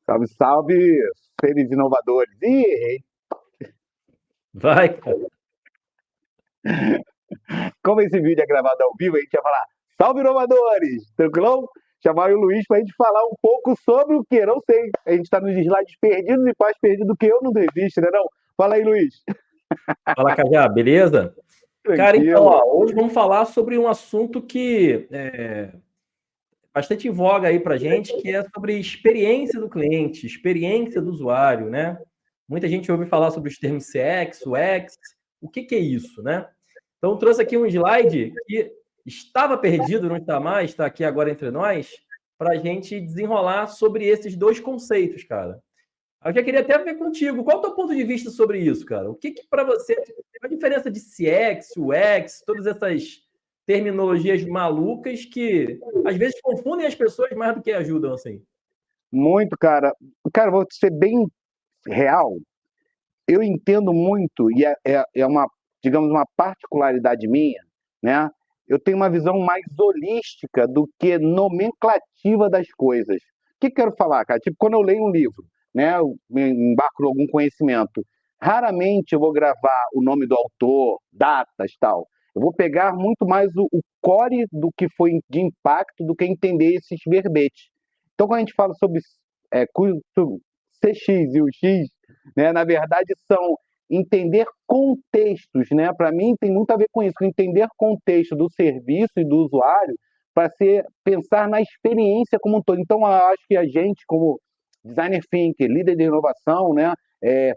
Salve, salve, seres inovadores. Ih, errei. Vai, cara. Como esse vídeo é gravado ao vivo, a gente ia falar salve, inovadores. Tranquilão? Chamar o Luiz para a gente falar um pouco sobre o que? Não sei. A gente está nos slides perdidos e mais perdido que eu não desiste, né não? Fala aí, Luiz. Fala, Cajá, beleza? Cara, então, Tranquilo. hoje vamos falar sobre um assunto que é bastante em voga aí pra gente, que é sobre experiência do cliente, experiência do usuário, né? Muita gente ouve falar sobre os termos CX, UX, o que é isso, né? Então, eu trouxe aqui um slide que estava perdido, não está mais, está aqui agora entre nós, para a gente desenrolar sobre esses dois conceitos, cara. Eu já queria até ver contigo. Qual é o teu ponto de vista sobre isso, cara? O que para você tem a diferença de CX, UX, todas essas terminologias malucas que às vezes confundem as pessoas mais do que ajudam, assim? Muito, cara. Cara, vou ser bem real. Eu entendo muito, e é uma, digamos, uma particularidade minha, né? Eu tenho uma visão mais holística do que nomenclativa das coisas. O que eu quero falar, cara? Tipo, quando eu leio um livro, né? Eu embarco em algum conhecimento, raramente eu vou gravar o nome do autor, datas, tal. Eu vou pegar muito mais o core do que foi de impacto do que entender esses verbetes. Então, quando a gente fala sobre custo CX e o X, né? Na verdade, são entender contextos, né? Para mim, tem muito a ver com isso, entender contexto do serviço e do usuário para pensar na experiência como um todo. Então, eu acho que a gente, como designer thinker, líder de inovação, né?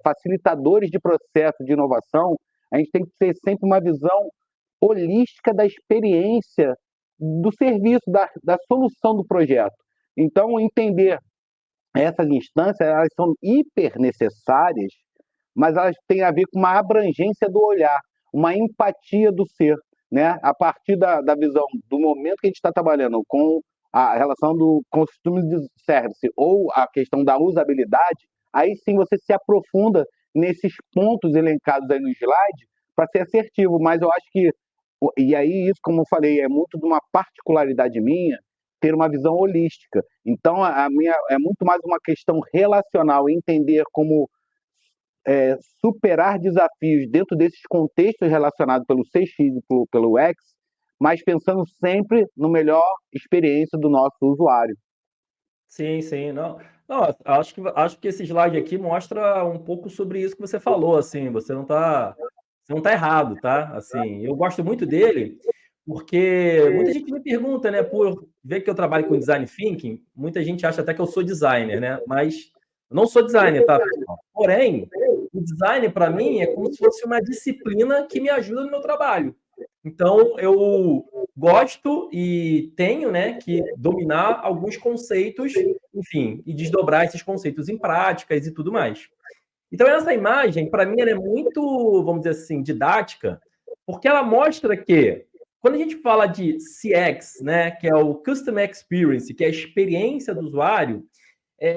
Facilitadores de processo de inovação, a gente tem que ter sempre uma visão holística da experiência do serviço, da solução do projeto. Então, entender essas instâncias, elas são hiper necessárias, mas elas têm a ver com uma abrangência do olhar, uma empatia do ser, né? A partir da visão do momento que a gente está trabalhando com a relação do customer service ou a questão da usabilidade, aí sim você se aprofunda nesses pontos elencados aí no slide para ser assertivo, mas eu acho que, e aí isso, como eu falei, é muito de uma particularidade minha, ter uma visão holística. Então, a minha é muito mais uma questão relacional, entender como superar desafios dentro desses contextos relacionados pelo CX e pelo X, mas pensando sempre no melhor experiência do nosso usuário. Sim, sim. Não, não, acho que esse slide aqui mostra um pouco sobre isso que você falou, assim, você não tá errado, tá? Assim, eu gosto muito dele porque muita gente me pergunta, né, por ver que eu trabalho com design thinking, muita gente acha até que eu sou designer, né? Mas eu não sou designer, tá, pessoal? Porém, o design para mim é como se fosse uma disciplina que me ajuda no meu trabalho. Então, eu gosto e tenho, né, que dominar alguns conceitos, enfim, e desdobrar esses conceitos em práticas e tudo mais. Então, essa imagem, para mim, ela é muito, vamos dizer assim, didática, porque ela mostra que, quando a gente fala de CX, né, que é o Customer Experience, que é a experiência do usuário,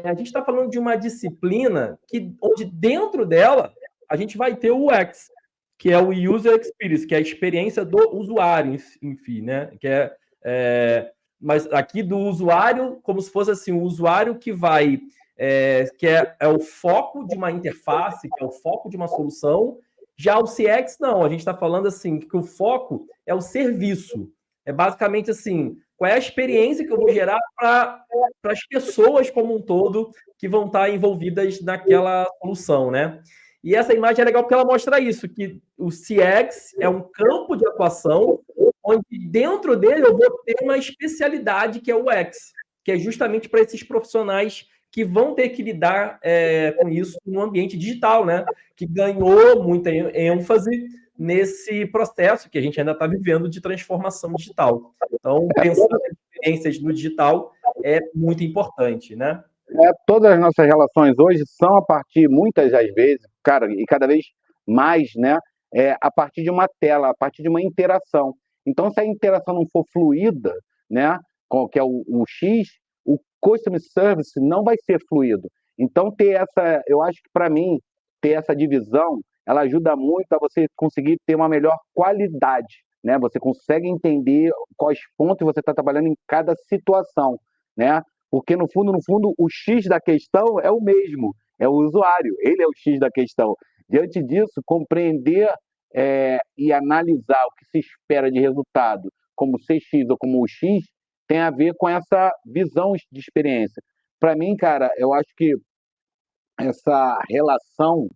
a gente está falando de uma disciplina onde dentro dela a gente vai ter o UX, que é o User Experience, que é a experiência do usuário, enfim, né? Mas aqui do usuário, como se fosse assim, o usuário que vai, que é o foco de uma interface, que é o foco de uma solução. Já o CX, não, a gente está falando assim, que o foco é o serviço. É basicamente assim, qual é a experiência que eu vou gerar para as pessoas como um todo que vão estar envolvidas naquela solução, né? E essa imagem é legal porque ela mostra isso, que o CX é um campo de atuação onde dentro dele eu vou ter uma especialidade que é o UX, que é justamente para esses profissionais que vão ter que lidar com isso no ambiente digital, né? Que ganhou muita ênfase nesse processo que a gente ainda está vivendo de transformação digital. Então, pensar nas experiências no digital é muito importante, né? Todas as nossas relações hoje são a partir, muitas das vezes, cara, e cada vez mais, né? A partir de uma tela, a partir de uma interação. Então, se a interação não for fluida, né? Que é o X, o customer service não vai ser fluido. Então, eu acho que para mim, ter essa divisão, ela ajuda muito a você conseguir ter uma melhor qualidade, né? Você consegue entender quais pontos você está trabalhando em cada situação, né? porque no fundo, o X da questão é o mesmo, é o usuário, ele é o X da questão. Diante disso, compreender e analisar o que se espera de resultado como CX ou como o X tem a ver com essa visão de experiência. Para mim, cara, eu acho que essa relação,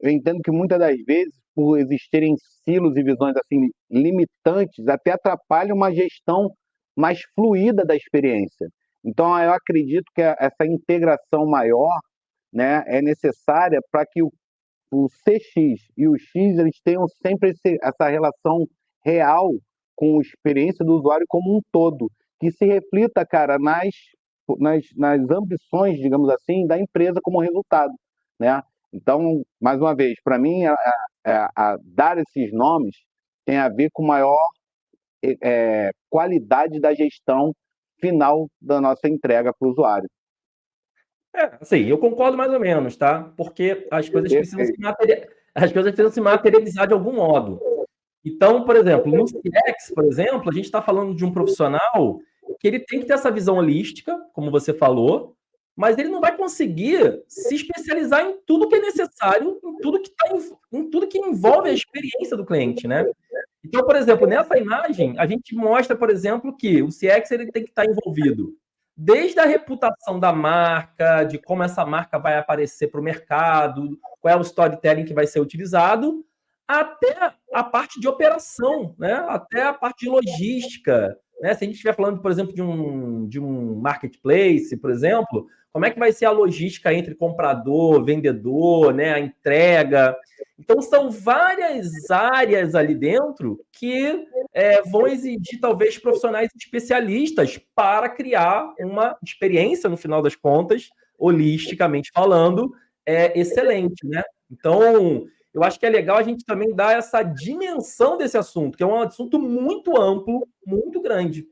eu entendo que muitas das vezes, por existirem silos e visões assim limitantes, até atrapalha uma gestão mais fluida da experiência. Então, eu acredito que essa integração maior, né, é necessária para que o CX e o X eles tenham sempre essa relação real com a experiência do usuário como um todo, que se reflita, cara, nas ambições, digamos assim, da empresa como resultado, né? Então, mais uma vez, para mim, dar esses nomes tem a ver com maior qualidade da gestão final da nossa entrega para o usuário. Assim, eu concordo mais ou menos, tá? Porque Perfeito. as coisas precisam se materializar de algum modo. Então, por exemplo, no CX, por exemplo, a gente está falando de um profissional que ele tem que ter essa visão holística, como você falou, mas ele não vai conseguir se especializar em tudo que é necessário, em tudo que envolve a experiência do cliente, né? Então, por exemplo, nessa imagem, a gente mostra, por exemplo, que o CX ele tem que estar envolvido desde a reputação da marca, de como essa marca vai aparecer para o mercado, qual é o storytelling que vai ser utilizado, até a parte de operação, né? Até a parte de logística. Né? Se a gente estiver falando, por exemplo, de um marketplace, por exemplo, como é que vai ser a logística entre comprador, vendedor, né? A entrega. Então, são várias áreas ali dentro que vão exigir, talvez, profissionais especialistas para criar uma experiência, no final das contas, holisticamente falando, excelente, né? Então, eu acho que é legal a gente também dar essa dimensão desse assunto, que é um assunto muito amplo, muito grande.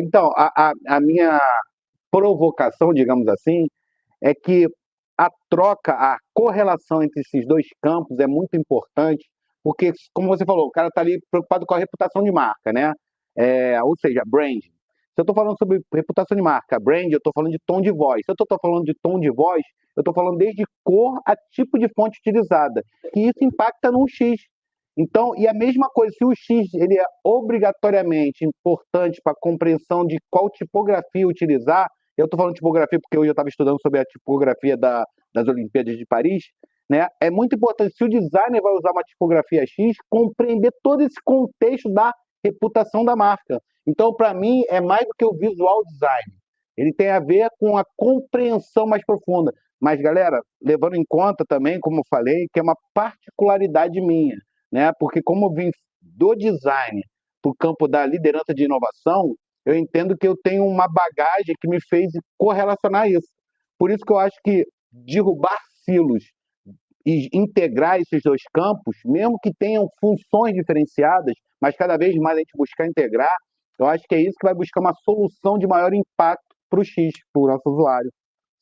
Então, a minha provocação, digamos assim, é que a troca, a correlação entre esses dois campos é muito importante, porque, como você falou, o cara está ali preocupado com a reputação de marca, né? Ou seja, brand. Se eu estou falando sobre reputação de marca, brand, eu estou falando de tom de voz. Se eu estou falando de tom de voz, eu estou falando desde cor a tipo de fonte utilizada, que isso impacta num X. Então, e a mesma coisa, se o X ele é obrigatoriamente importante para a compreensão de qual tipografia utilizar, eu estou falando de tipografia porque hoje eu estava estudando sobre a tipografia das Olimpíadas de Paris, né? É muito importante, se o designer vai usar uma tipografia X, compreender todo esse contexto da reputação da marca. Então, para mim, é mais do que o visual design. Ele tem a ver com a compreensão mais profunda. Mas, galera, levando em conta também, como eu falei, que é uma particularidade minha, né? Porque como eu vim do design para o campo da liderança de inovação, eu entendo que eu tenho uma bagagem que me fez correlacionar isso. Por isso que eu acho que derrubar silos e integrar esses dois campos, mesmo que tenham funções diferenciadas, mas cada vez mais a gente buscar integrar, eu acho que é isso que vai buscar uma solução de maior impacto para o X, para o nosso usuário.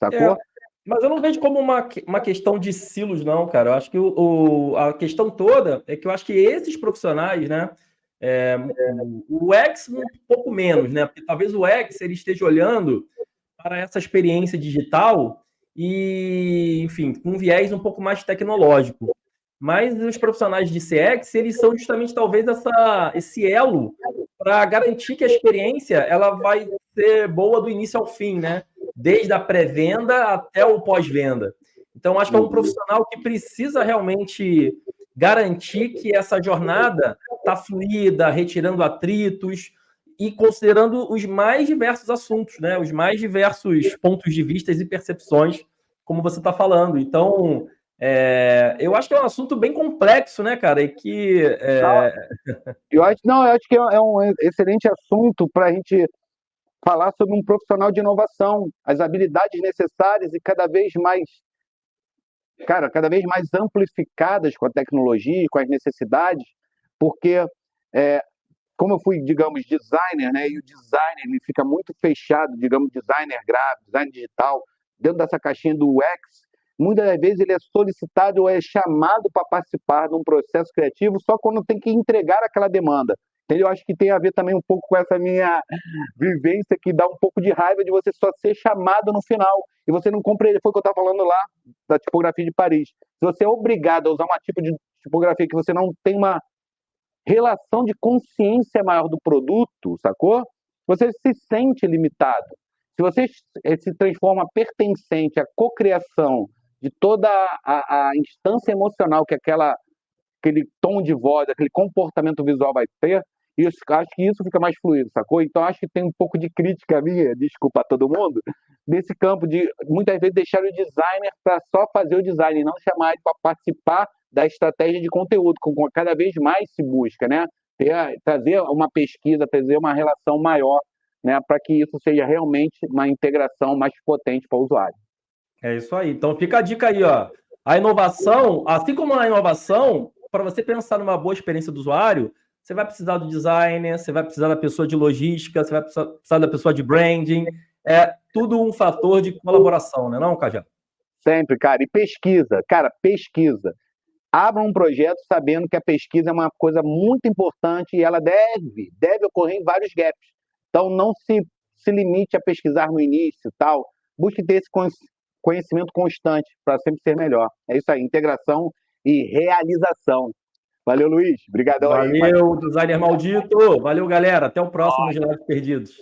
Sacou? Mas eu não vejo como uma questão de silos, não, cara. Eu acho que a questão toda é que eu acho que esses profissionais, né? O X um pouco menos, né? Porque talvez o X ele esteja olhando para essa experiência digital e, enfim, com um viés um pouco mais tecnológico. Mas os profissionais de CX, eles são justamente talvez esse elo para garantir que a experiência ela vai ser boa do início ao fim, né? Desde a pré-venda até o pós-venda. Então, acho que é um profissional que precisa realmente garantir que essa jornada está fluida, retirando atritos e considerando os mais diversos assuntos, né? Os mais diversos pontos de vista e percepções, como você está falando. Então, eu acho que é um assunto bem complexo, né, cara? E que. Não, eu acho que é um excelente assunto para a gente falar sobre um profissional de inovação, as habilidades necessárias e cada vez mais amplificadas com a tecnologia e com as necessidades, porque como eu fui, digamos, designer, né, e o designer ele fica muito fechado, digamos, designer gráfico, design digital, dentro dessa caixinha do UX, muitas das vezes ele é solicitado ou é chamado para participar de um processo criativo só quando tem que entregar aquela demanda. Entendeu? Acho que tem a ver também um pouco com essa minha vivência que dá um pouco de raiva de você só ser chamado no final. E você não compreende, foi o que eu estava falando lá da tipografia de Paris. Se você é obrigado a usar uma tipo de tipografia que você não tem uma relação de consciência maior do produto, sacou? Você se sente limitado. Se você se transforma pertencente à cocriação de toda a instância emocional que aquele tom de voz, aquele comportamento visual vai ter, isso, acho que isso fica mais fluido, sacou? Então acho que tem um pouco de crítica minha, desculpa a todo mundo, desse campo de muitas vezes deixar o designer para só fazer o design, não chamar ele para participar da estratégia de conteúdo, como cada vez mais se busca, né? Trazer uma pesquisa, trazer uma relação maior, né? Para que isso seja realmente uma integração mais potente para o usuário. É isso aí. Então fica a dica aí, ó. A inovação, assim como na inovação, para você pensar numa boa experiência do usuário, você vai precisar do designer, você vai precisar da pessoa de logística, você vai precisar da pessoa de branding. É tudo um fator de colaboração, né, não, Cajá? Sempre, cara. E pesquisa. Cara, pesquisa. Abra um projeto sabendo que a pesquisa é uma coisa muito importante e ela deve ocorrer em vários gaps. Então, não se limite a pesquisar no início, tal. Busque ter esse conhecimento constante para sempre ser melhor. É isso aí, integração e realização. Valeu, Luiz. Obrigadão aí. Valeu, designer maldito. Valeu, galera. Até o próximo Gelados Perdidos.